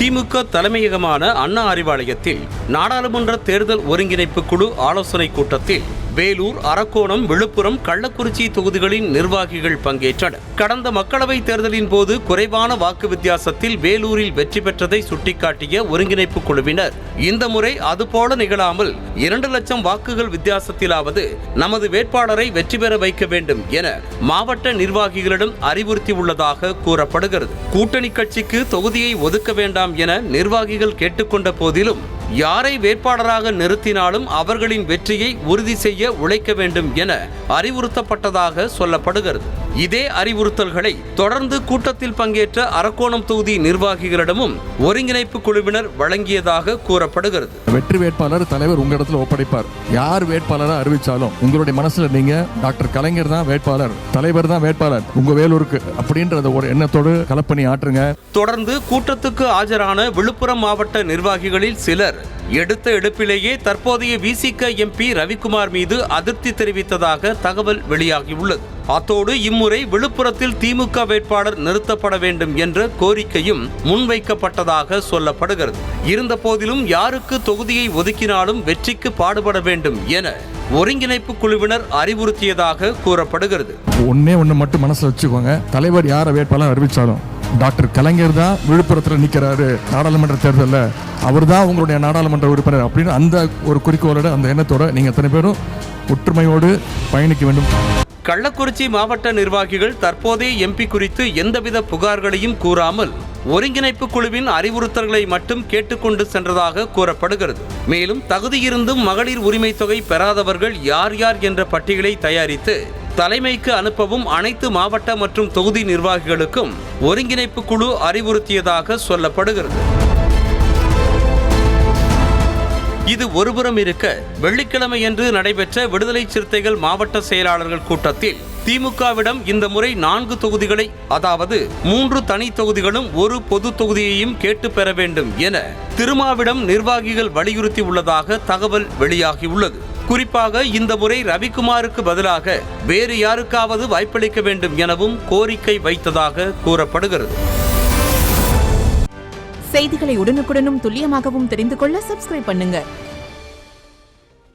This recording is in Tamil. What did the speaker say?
திமுக தலைமையகமான அண்ணா அறிவாலயத்தில் நாடாளுமன்ற தேர்தல் ஒருங்கிணைப்பு குழு ஆலோசனை கூட்டத்தில் வேலூர், அரக்கோணம், விழுப்புரம், கள்ளக்குறிச்சி தொகுதிகளின் நிர்வாகிகள் பங்கேற்றனர். கடந்த மக்களவைத் தேர்தலின் போது குறைவான வாக்கு வித்தியாசத்தில் வேலூரில் வெற்றி பெற்றதை சுட்டிக்காட்டிய ஒருங்கிணைப்பு குழுவினர் இந்த முறை அதுபோல நிகழாமல் 2 லட்சம் வாக்குகள் வித்தியாசத்திலாவது நமது வேட்பாளரை வெற்றி பெற வைக்க வேண்டும் என மாவட்ட நிர்வாகிகளிடம் அறிவுறுத்தியுள்ளதாக கூறப்படுகிறது. கூட்டணி கட்சிக்கு தொகுதியை ஒதுக்க வேண்டாம் என நிர்வாகிகள் கேட்டுக்கொண்ட போதிலும் யாரை வேட்பாளராக நிறுத்தினாலும் அவர்களின் வெற்றியை உறுதி செய்ய உழைக்க வேண்டும் என அறிவுறுத்தப்பட்டதாக சொல்லப்படுகிறது. இதே அறிவுறுத்தல்களை தொடர்ந்து கூட்டத்தில் பங்கேற்ற அரக்கோணம் தொகுதி நிர்வாகிகளிடமும் ஒருங்கிணைப்பு குழுவினர் வழங்கியதாக கூறப்படுகிறது. வெற்றி வேட்பாளர் தலைவர் உங்க இடத்துல ஒப்படைப்பார். யார் வேட்பாளராக அறிவிச்சாலும் உங்களுடைய மனசுல நீங்க டாக்டர் கலைஞர் தான் வேட்பாளர், தலைவர் தான் வேட்பாளர் உங்க வேலூருக்கு அப்படின்றத ஒரு எண்ணத்தோடு கலப்பணி ஆற்றுங்க. தொடர்ந்து கூட்டத்துக்கு ஆஜரான விழுப்புரம் மாவட்ட நிர்வாகிகளில் சிலர் எடுத்த எடுப்பிலேயே தற்போதைய விசிக எம்பி ரவிக்குமார் மீது அதிருப்தி தெரிவித்ததாக தகவல் வெளியாகியுள்ளது. அத்தோடு இம்முறை விழுப்புரத்தில் திமுக வேட்பாளர் நிறுத்தப்பட வேண்டும் என்ற கோரிக்கையும் முன்வைக்கப்பட்டதாக சொல்லப்படுகிறது. இருந்த போதிலும் யாருக்கு தொகுதியை ஒதுக்கினாலும் வெற்றிக்கு பாடுபட வேண்டும் என ஒருங்கிணைப்பு குழுவினர் அறிவுறுத்தியதாக கூறப்படுகிறது. ஒண்ணு மட்டும் மனசுல வச்சுக்கோங்க, தலைவர் யாரை வேட்பாளர் அறிவிச்சாலும் டாக்டர் கலைஞர் தான் விழுப்புரத்தில் நிற்கிறாரு நாடாளுமன்ற தேர்தலில், அவர் தான் உங்களுடைய நாடாளுமன்ற உறுப்பினர் அப்படின்னு அந்த ஒரு குறிக்கோளோட அந்த எண்ணத்தோட நீங்க அத்தனை பேரும் ஒற்றுமையோடு பயணிக்க வேண்டும். கள்ளக்குறிச்சி மாவட்ட நிர்வாகிகள் தற்போதைய எம்பி குறித்து எந்தவித புகார்களையும் கூறாமல் ஒருங்கிணைப்பு குழுவின் அறிவுறுத்தல்களை மட்டும் கேட்டுக்கொண்டு சென்றதாக கூறப்படுகிறது. மேலும் தகுதியிருந்தும் மகளிர் உரிமை தொகை பெறாதவர்கள் யார் யார் என்ற பட்டியலை தயாரித்து தலைமைக்கு அனுப்பவும் அனைத்து மாவட்ட மற்றும் தொகுதி நிர்வாகிகளுக்கும் ஒருங்கிணைப்பு குழு அறிவுறுத்தியதாக சொல்லப்படுகிறது. இது ஒருபுறம் இருக்க, வெள்ளிக்கிழமையன்று நடைபெற்ற விடுதலை சிறுத்தைகள் மாவட்ட செயலாளர்கள் கூட்டத்தில் திமுகவிடம் இந்த முறை 4 தொகுதிகளை, அதாவது 3 தனி தொகுதிகளும் 1 பொது தொகுதியையும் கேட்டு பெற வேண்டும் என திருமாவிடம் நிர்வாகிகள் வலியுறுத்தி உள்ளதாக தகவல் வெளியாகியுள்ளது. குறிப்பாக இந்த முறை ரவிக்குமாருக்கு பதிலாக வேறு யாருக்காவது வாய்ப்பளிக்க வேண்டும் எனவும் கோரிக்கை வைத்ததாக கூறப்படுகிறது. செய்திகளை உடனுக்குடனும் துல்லியமாகவும் தெரிந்து கொள்ள சப்ஸ்கிரைப் பண்ணுங்க.